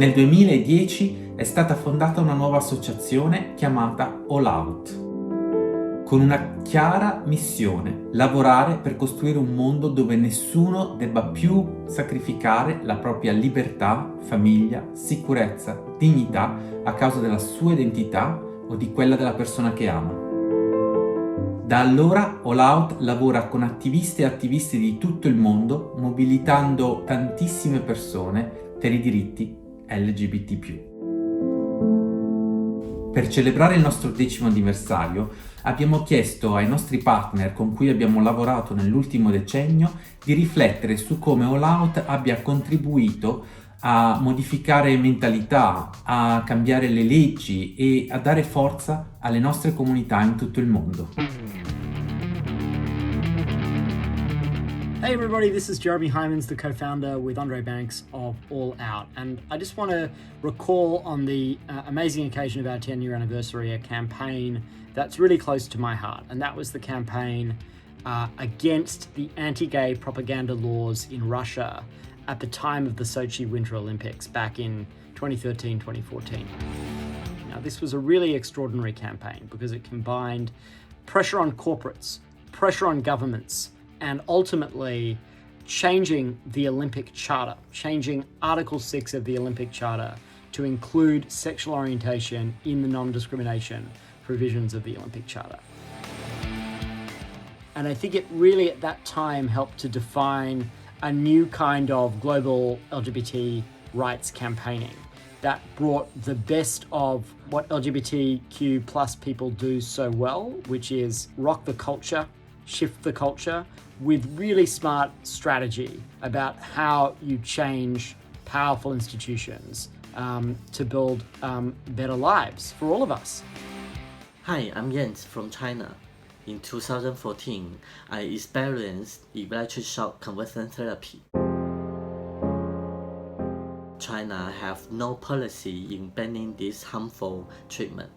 Nel 2010 è stata fondata una nuova associazione chiamata All Out, con una chiara missione: lavorare per costruire un mondo dove nessuno debba più sacrificare la propria libertà, famiglia, sicurezza, dignità a causa della sua identità o di quella della persona che ama. Da allora All Out lavora con attiviste e attivisti di tutto il mondo, mobilitando tantissime persone per i diritti LGBT+. Per celebrare il nostro 10° anniversario abbiamo chiesto ai nostri partner con cui abbiamo lavorato nell'ultimo decennio di riflettere su come All Out abbia contribuito a modificare mentalità, a cambiare le leggi e a dare forza alle nostre comunità in tutto il mondo. Hey everybody, this is Jeremy Hymans, the co-founder with Andre Banks of All Out, and I just want to recall on the amazing occasion of our 10-year anniversary a campaign that's really close to my heart, and that was the campaign against the anti-gay propaganda laws in Russia at the time of the Sochi Winter Olympics back in 2013-2014. Now, this was a really extraordinary campaign because it combined pressure on corporates, pressure on governments, and ultimately changing the Olympic Charter, changing Article 6 of the Olympic Charter to include sexual orientation in the non-discrimination provisions of the Olympic Charter. And I think it really at that time helped to define a new kind of global LGBT rights campaigning that brought the best of what LGBTQ plus people do so well, which is rock the culture, shift the culture, with really smart strategy about how you change powerful institutions to build better lives for all of us. Hi, I'm Jens from China. In 2014, I experienced electric shock conversion therapy. China have no policy in banning this harmful treatment.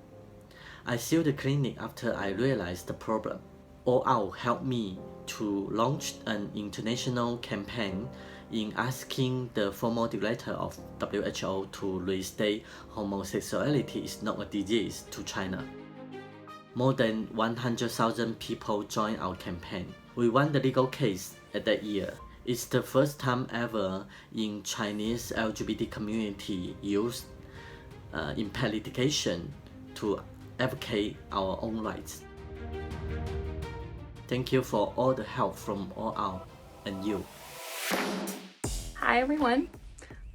I sued the clinic after I realized the problem. All Out helped me to launch an international campaign in asking the former director of WHO to restate homosexuality is not a disease to China. More than 100,000 people joined our campaign. We won the legal case at that year. It's the first time ever in Chinese LGBT community used impact litigation to advocate our own rights. Thank you for all the help from All Out and you. Hi everyone,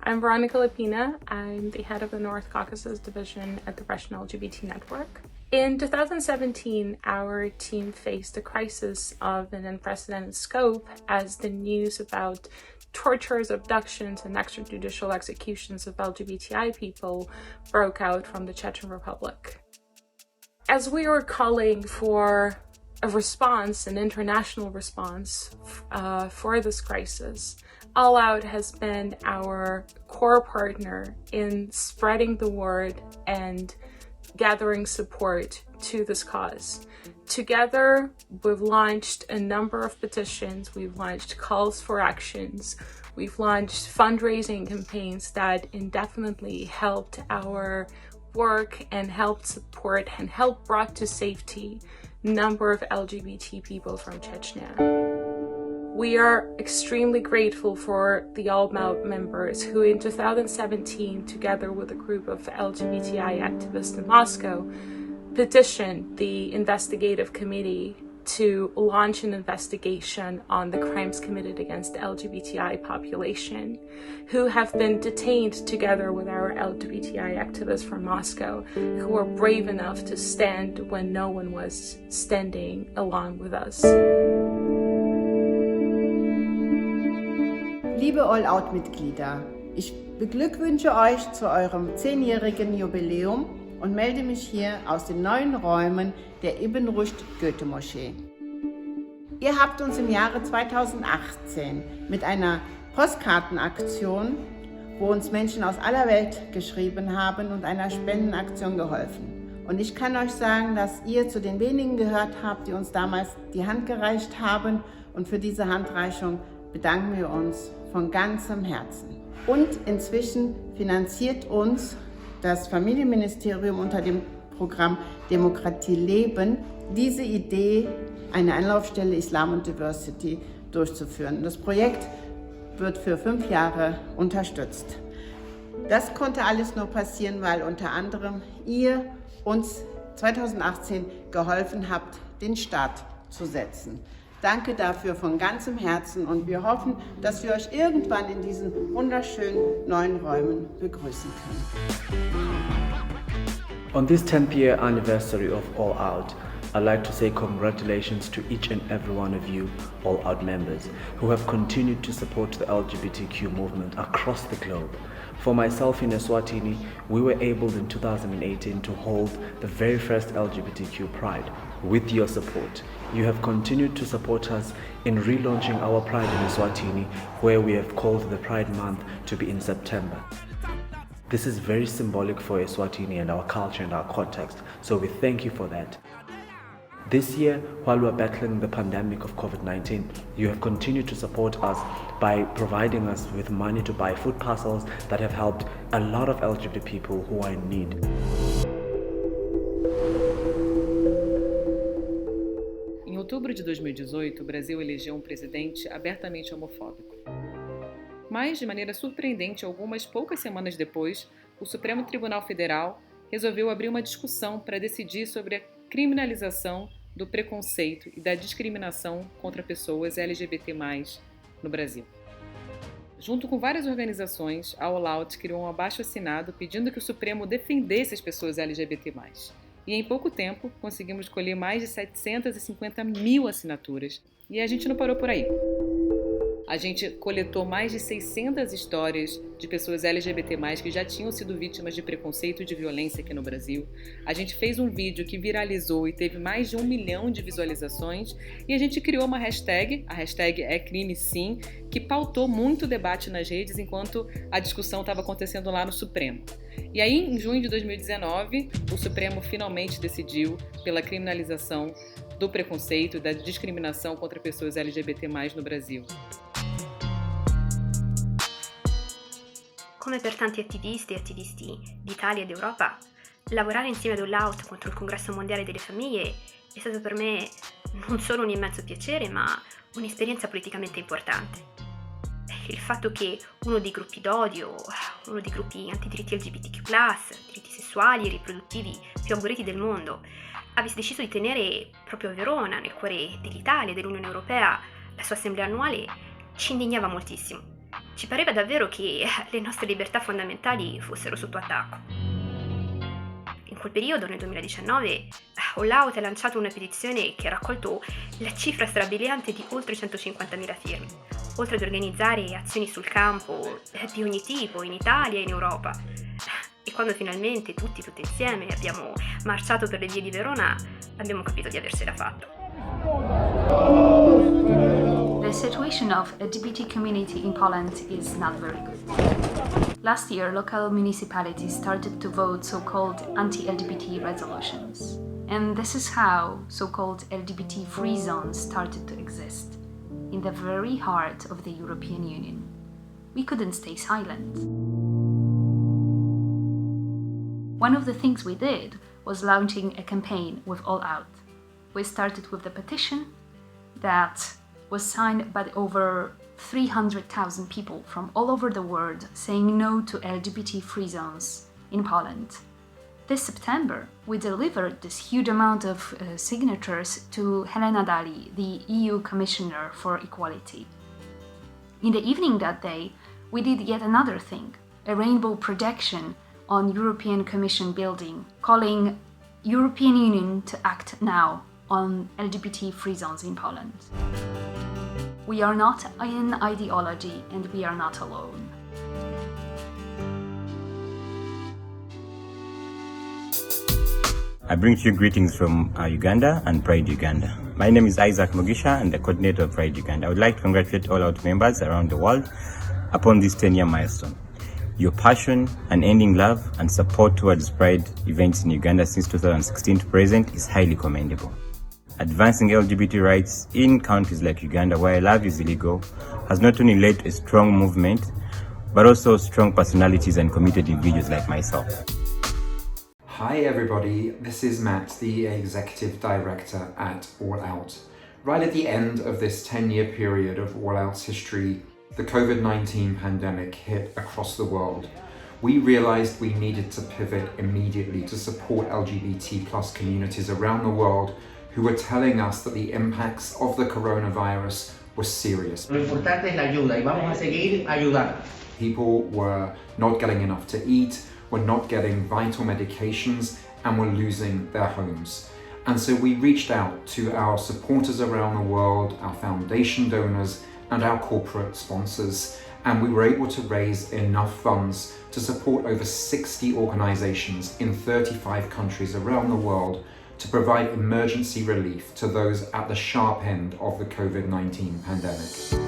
I'm Veronica Lapina. I'm the head of the North Caucasus division at the Russian LGBT Network. In 2017, our team faced a crisis of an unprecedented scope as the news about tortures, abductions, and extrajudicial executions of LGBTI people broke out from the Chechen Republic. As we were calling for a response, an international response for this crisis, All Out has been our core partner in spreading the word and gathering support to this cause. Together, we've launched a number of petitions, we've launched calls for actions, we've launched fundraising campaigns that indefinitely helped our work and helped support and helped brought to safety number of LGBT people from Chechnya. We are extremely grateful for the All Out members who in 2017, together with a group of LGBTI activists in Moscow, petitioned the investigative committee to launch an investigation on the crimes committed against the LGBTI population, who have been detained together with our LGBTI activists from Moscow, who were brave enough to stand when no one was standing along with us. Liebe All-Out-Mitglieder, ich beglückwünsche euch zu eurem 10-jährigen Jubiläum und melde mich hier aus den neuen Räumen der Ibn Rushd Goethe-Moschee. Ihr habt uns im Jahre 2018 mit einer Postkartenaktion, wo uns Menschen aus aller Welt geschrieben haben, und einer Spendenaktion geholfen. Und ich kann euch sagen, dass ihr zu den wenigen gehört habt, die uns damals die Hand gereicht haben, und für diese Handreichung bedanken wir uns von ganzem Herzen. Und inzwischen finanziert uns das Familienministerium unter dem Programm Demokratie leben, diese Idee, eine Anlaufstelle Islam und Diversity durchzuführen. Das Projekt wird für 5 Jahre unterstützt. Das konnte alles nur passieren, weil unter anderem ihr uns 2018 geholfen habt, den Start zu setzen. Danke dafür von ganzem Herzen und wir hoffen, dass wir euch irgendwann in diesen wunderschönen neuen Räumen begrüßen können. On this 10th year anniversary of All Out, I'd like to say congratulations to each and every one of you All Out members who have continued to support the LGBTQ movement across the globe. For myself in Eswatini, we were able in 2018 to hold the very first LGBTQ Pride. With your support, you have continued to support us in relaunching our Pride in Eswatini, where we have called the Pride Month to be in September. This is very symbolic for Eswatini and our culture and our context, so we thank you for that. This year, while we're battling the pandemic of COVID-19, you have continued to support us by providing us with money to buy food parcels that have helped a lot of LGBT people who are in need. Em outubro de 2018, o Brasil elegeu um presidente abertamente homofóbico. Mas, de maneira surpreendente, algumas poucas semanas depois, o Supremo Tribunal Federal resolveu abrir uma discussão para decidir sobre a criminalização do preconceito e da discriminação contra pessoas LGBT+, no Brasil. Junto com várias organizações, a All Out criou um abaixo-assinado pedindo que o Supremo defendesse as pessoas LGBT+. E em pouco tempo, conseguimos colher mais de 750 mil assinaturas. E a gente não parou por aí. A gente coletou mais de 600 histórias de pessoas LGBT+, que já tinham sido vítimas de preconceito e de violência aqui no Brasil. A gente fez um vídeo que viralizou e teve mais de 1 milhão de visualizações. E a gente criou uma hashtag, a hashtag é crime sim, que pautou muito debate nas redes enquanto a discussão estava acontecendo lá no Supremo. E aí, em junho de 2019, o Supremo finalmente decidiu pela criminalização do preconceito e da discriminação contra pessoas LGBT+, no Brasil. Come per tanti attivisti e attivisti d'Italia ed Europa, lavorare insieme ad All Out contro il Congresso Mondiale delle Famiglie è stato per me non solo un immenso piacere, ma un'esperienza politicamente importante. Il fatto che uno dei gruppi d'odio, uno dei gruppi antidiritti LGBTQ+, diritti sessuali e riproduttivi più aborriti del mondo, avesse deciso di tenere proprio a Verona, nel cuore dell'Italia e dell'Unione Europea, la sua assemblea annuale, ci indignava moltissimo. Ci pareva davvero che le nostre libertà fondamentali fossero sotto attacco. In quel periodo, nel 2019, All Out ha lanciato una petizione che ha raccolto la cifra strabiliante di oltre 150.000 firme, oltre ad organizzare azioni sul campo di ogni tipo in Italia e in Europa. E quando finalmente tutti insieme abbiamo marciato per le vie di Verona, abbiamo capito di avercela fatto. The situation of LGBT community in Poland is not very good. Last year, local municipalities started to vote so-called anti-LGBT resolutions. And this is how so-called LGBT-free zones started to exist, in the very heart of the European Union. We couldn't stay silent. One of the things we did was launching a campaign with All Out. We started with the petition that was signed by over 300,000 people from all over the world saying no to LGBT-free zones in Poland. This September, we delivered this huge amount of signatures to Helena Dalli, the EU Commissioner for Equality. In the evening that day, we did yet another thing, a rainbow projection on European Commission building, calling European Union to act now on LGBT-free zones in Poland. We are not an ideology and we are not alone. I bring to you greetings from Uganda and Pride Uganda. My name is Isaac Mugisha and the coordinator of Pride Uganda. I would like to congratulate all our members around the world upon this 10-year milestone. Your passion, unending love and support towards Pride events in Uganda since 2016 to present is highly commendable. Advancing LGBT rights in countries like Uganda, where love is illegal, has not only led to a strong movement but also strong personalities and committed individuals like myself. Hi everybody, this is Matt, the Executive Director at All Out. Right at the end of this 10-year period of All Out's history, the COVID-19 pandemic hit across the world. We realized we needed to pivot immediately to support LGBT+ communities around the world who were telling us that the impacts of the coronavirus were serious. Lo importante es la ayuda y vamos a seguir ayudando. People were not getting enough to eat, were not getting vital medications, and were losing their homes. And so we reached out to our supporters around the world, our foundation donors, and our corporate sponsors, and we were able to raise enough funds to support over 60 organizations in 35 countries around the world to provide emergency relief to those at the sharp end of the COVID-19 pandemic.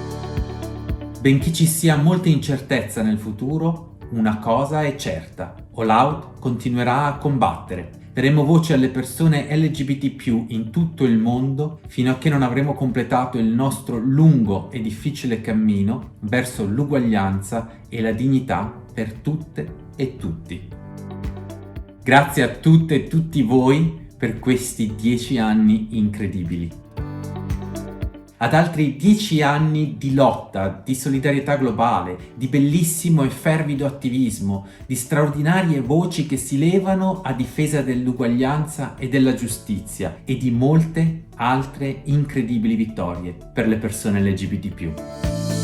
Benché ci sia molta incertezza nel futuro, una cosa è certa: All Out continuerà a combattere. Daremo voce alle persone LGBT+ in tutto il mondo fino a che non avremo completato il nostro lungo e difficile cammino verso l'uguaglianza e la dignità per tutte e tutti. Grazie a tutte e tutti voi per questi 10 anni incredibili. Ad altri 10 anni di lotta, di solidarietà globale, di bellissimo e fervido attivismo, di straordinarie voci che si levano a difesa dell'uguaglianza e della giustizia e di molte altre incredibili vittorie per le persone LGBT+.